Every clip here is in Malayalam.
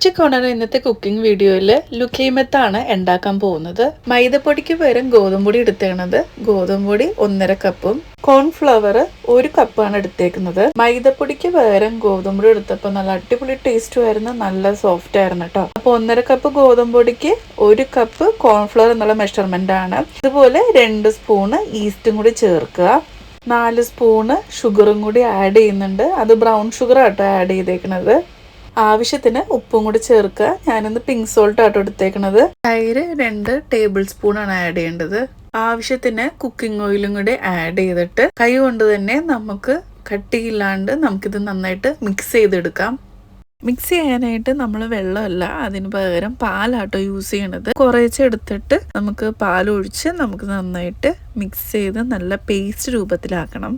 കൊച്ചു കോണർ ഇന്നത്തെ കുക്കിംഗ് വീഡിയോയിൽ ലുക്കൈമത്താണ് ഉണ്ടാക്കാൻ പോകുന്നത്. മൈദപ്പൊടിക്ക് പകരം ഗോതമ്പൊടി എടുത്തേക്കുന്നത്. ഗോതമ്പൊടി 1.5 കപ്പും കോൺഫ്ലവർ 1 കപ്പാണ് എടുത്തേക്കുന്നത്. മൈദപ്പൊടിക്ക് പകരം ഗോതമ്പൊടി എടുത്തപ്പോൾ നല്ല അടിപൊളി ടേസ്റ്റും ആയിരുന്നു, നല്ല സോഫ്റ്റ് ആയിരുന്നു കേട്ടോ. അപ്പോൾ 1.5 കപ്പ് ഗോതമ്പൊടിക്ക് 1 കപ്പ് കോൺഫ്ലവർ എന്നുള്ള മെഷർമെന്റ് ആണ്. ഇതുപോലെ 2 സ്പൂണ് ഈസ്റ്റും കൂടി ചേർക്കുക. 4 സ്പൂണ് ഷുഗറും കൂടി ആഡ് ചെയ്യുന്നുണ്ട്. അത് ബ്രൗൺ ഷുഗർ ആട്ടോ ആഡ് ചെയ്തേക്കുന്നത്. ആവശ്യത്തിന് ഉപ്പും കൂടി ചേർക്കുക. ഞാനിന്ന് പിങ്ക് സോൾട്ട് ആട്ടോ എടുത്തേക്കുന്നത്. തൈര് 2 ടേബിൾ സ്പൂൺ ആണ് ആഡ് ചെയ്യേണ്ടത്. ആവശ്യത്തിന് കുക്കിംഗ് ഓയിലും കൂടി ആഡ് ചെയ്തിട്ട് കൈ കൊണ്ട് തന്നെ നമുക്ക് കട്ടിയില്ലാണ്ട് നമുക്കിത് നന്നായിട്ട് മിക്സ് ചെയ്തെടുക്കാം. മിക്സ് ചെയ്യാനായിട്ട് നമ്മൾ വെള്ളമല്ല, അതിന് പകരം പാലാട്ടോ യൂസ് ചെയ്യണത്. കുറേശ്ശെ എടുത്തിട്ട് നമുക്ക് പാലൊഴിച്ച് നമുക്ക് നന്നായിട്ട് മിക്സ് ചെയ്ത് നല്ല പേസ്റ്റ് രൂപത്തിലാക്കണം.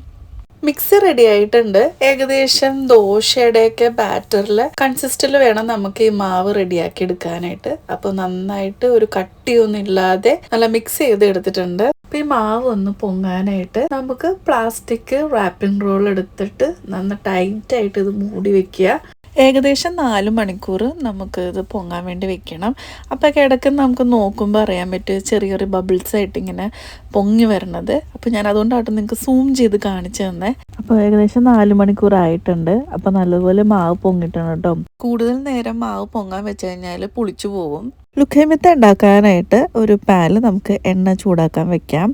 മിക്സ് റെഡി ആയിട്ടുണ്ട്. ഏകദേശം ദോശയുടെയൊക്കെ ബാറ്ററിൽ കൺസിസ്റ്റന്റ് വേണം നമുക്ക് ഈ മാവ് റെഡിയാക്കി എടുക്കാനായിട്ട്. അപ്പോൾ നന്നായിട്ട് ഒരു കട്ടിയൊന്നും ഇല്ലാതെ നല്ല മിക്സ് ചെയ്ത് എടുത്തിട്ടുണ്ട്. അപ്പൊ ഈ മാവ് ഒന്ന് പൊങ്ങാനായിട്ട് നമുക്ക് പ്ലാസ്റ്റിക് റാപ്പിംഗ് റോൾ എടുത്തിട്ട് നന്ന ടൈറ്റ് ആയിട്ട് ഇത് മൂടി വെക്കുക. ഏകദേശം 4 മണിക്കൂർ നമുക്ക് ഇത് പൊങ്ങാൻ വേണ്ടി വെക്കണം. അപ്പോൾ കിടക്കുന്ന നമുക്ക് നോക്കുമ്പോൾ അറിയാൻ പറ്റും ചെറിയൊരു ബബിൾസ് ആയിട്ട് ഇങ്ങനെ പൊങ്ങി വരണത്. അപ്പോൾ ഞാൻ അതുകൊണ്ടായിട്ട് നിങ്ങൾക്ക് സൂം ചെയ്ത് കാണിച്ചു തന്നെ. അപ്പോൾ ഏകദേശം 4 മണിക്കൂർ ആയിട്ടുണ്ട്. അപ്പോൾ നല്ലതുപോലെ മാവ് പൊങ്ങിയിട്ടുണ്ട് കേട്ടോ. കൂടുതൽ നേരം മാവ് പൊങ്ങാൻ വെച്ച് കഴിഞ്ഞാൽ പുളിച്ചു പോകും. ലുക്കൈമത്ത് ഉണ്ടാക്കാനായിട്ട് ഒരു പാനിൽ നമുക്ക് എണ്ണ ചൂടാക്കാൻ വെക്കാം.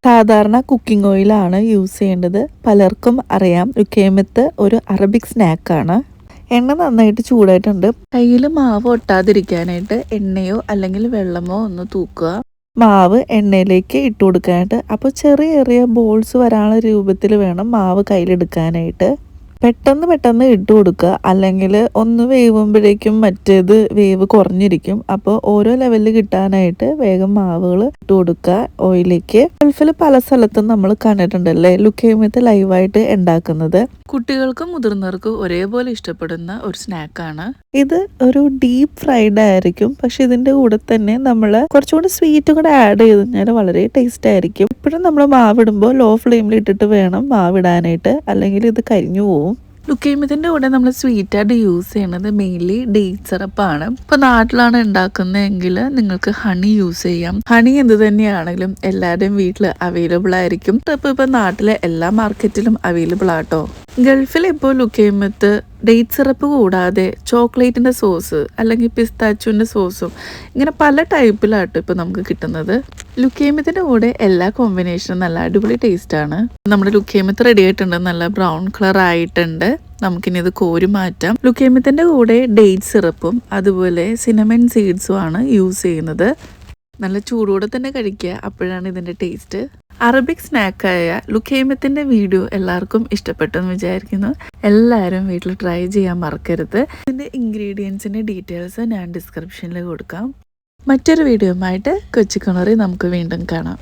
സാധാരണ കുക്കിംഗ് ഓയിലാണ് യൂസ് ചെയ്യേണ്ടത്. പലർക്കും അറിയാം ലുക്കൈമത്ത് ഒരു അറബിക് സ്നാക്കാണ്. എണ്ണ നന്നായിട്ട് ചൂടായിട്ടുണ്ട്. കയ്യിൽ മാവ് ഒട്ടാതിരിക്കാനായിട്ട് എണ്ണയോ അല്ലെങ്കിൽ വെള്ളമോ ഒന്ന് തൂക്കുക. മാവ് എണ്ണയിലേക്ക് ഇട്ട് കൊടുക്കാനായിട്ട്. അപ്പോൾ ചെറിയ ബോൾസ് വരാനുള്ള രൂപത്തിൽ വേണം മാവ് കയ്യിലെടുക്കാനായിട്ട്. പെട്ടെന്ന് ഇട്ട് കൊടുക്കുക, അല്ലെങ്കിൽ ഒന്ന് വേവുമ്പോഴേക്കും മറ്റേത് വേവ് കുറഞ്ഞിരിക്കും. അപ്പോൾ ഓരോ ലെവലിൽ കിട്ടാനായിട്ട് വേഗം മാവുകൾ ഇട്ട് കൊടുക്കുക ഓയിലേക്ക്. ഗൾഫിൽ പല സ്ഥലത്തും നമ്മൾ കണ്ടിട്ടുണ്ടല്ലേ ലുക്കൈമത്ത് ലൈവായിട്ട് ഉണ്ടാക്കുന്നത്. കുട്ടികൾക്കും മുതിർന്നവർക്കും ഒരേപോലെ ഇഷ്ടപ്പെടുന്ന ഒരു സ്നാക്കാണ് ഇത്. ഒരു ഡീപ്പ് ഫ്രൈഡ് ആയിരിക്കും, പക്ഷെ ഇതിന്റെ കൂടെ തന്നെ നമ്മൾ കുറച്ചുകൂടി സ്വീറ്റും കൂടെ ആഡ് ചെയ്ത് കഴിഞ്ഞാൽ വളരെ ടേസ്റ്റ് ആയിരിക്കും. എപ്പോഴും നമ്മൾ മാവിടുമ്പോൾ ലോ ഫ്ലെയിമിൽ ഇട്ടിട്ട് വേണം മാവിടാനായിട്ട്, അല്ലെങ്കിൽ ഇത് കരിഞ്ഞു പോകും. ലുക്കൈമത്തിന്റെ കൂടെ നമ്മൾ സ്വീറ്റായിട്ട് യൂസ് ചെയ്യുന്നത് മെയിൻലി ഡേറ്റ് സിറപ്പാണ്. ഇപ്പൊ നാട്ടിലാണ് ഉണ്ടാക്കുന്നതെങ്കിൽ നിങ്ങൾക്ക് ഹണി യൂസ് ചെയ്യാം. ഹണി എന്ത് തന്നെയാണെങ്കിലും എല്ലാവരുടെയും വീട്ടിൽ അവൈലബിൾ ആയിരിക്കും. ഇപ്പൊ നാട്ടിലെ എല്ലാ മാർക്കറ്റിലും അവൈലബിൾ ആട്ടോ. ഗൾഫിൽ ഇപ്പോൾ ലുക്കൈമത്ത് ഡേറ്റ് സിറപ്പ് കൂടാതെ ചോക്ലേറ്റിന്റെ സോസ് അല്ലെങ്കിൽ പിസ്താച്ചുവിന്റെ സോസും ഇങ്ങനെ പല ടൈപ്പിലാട്ടോ ഇപ്പൊ നമുക്ക് കിട്ടുന്നത്. ലുക്കൈമത്തിന്റെ കൂടെ എല്ലാ കോമ്പിനേഷനും നല്ല അടിപൊളി ടേസ്റ്റ് ആണ്. നമ്മുടെ ലുക്കൈമത്ത് റെഡി ആയിട്ടുണ്ട്, നല്ല ബ്രൗൺ കളർ ആയിട്ടുണ്ട്. നമുക്കിനി ഇത് കോരി മാറ്റാം. ലുക്കൈമത്തിന്റെ കൂടെ ഡേറ്റ് സിറപ്പും അതുപോലെ സിനമൺ സീഡ്സും ആണ് യൂസ് ചെയ്യുന്നത്. നല്ല ചൂടോടെ തന്നെ കഴിക്കുക, അപ്പോഴാണ് ഇതിന്റെ ടേസ്റ്റ്. അറബിക് സ്നാക്കായ ലുക്കൈമത്തിന്റെ വീഡിയോ എല്ലാവർക്കും ഇഷ്ടപ്പെട്ടെന്ന് വിചാരിക്കുന്നു. എല്ലാവരും വീട്ടിൽ ട്രൈ ചെയ്യാൻ മറക്കരുത്. ഇതിന്റെ ഇൻഗ്രീഡിയൻസിന്റെ ഡീറ്റെയിൽസ് ഞാൻ ഡിസ്ക്രിപ്ഷനിൽ കൊടുക്കാം. മറ്റൊരു വീഡിയോയുമായിട്ട് കൊച്ചു കോണറിൽ നമുക്ക് വീണ്ടും കാണാം.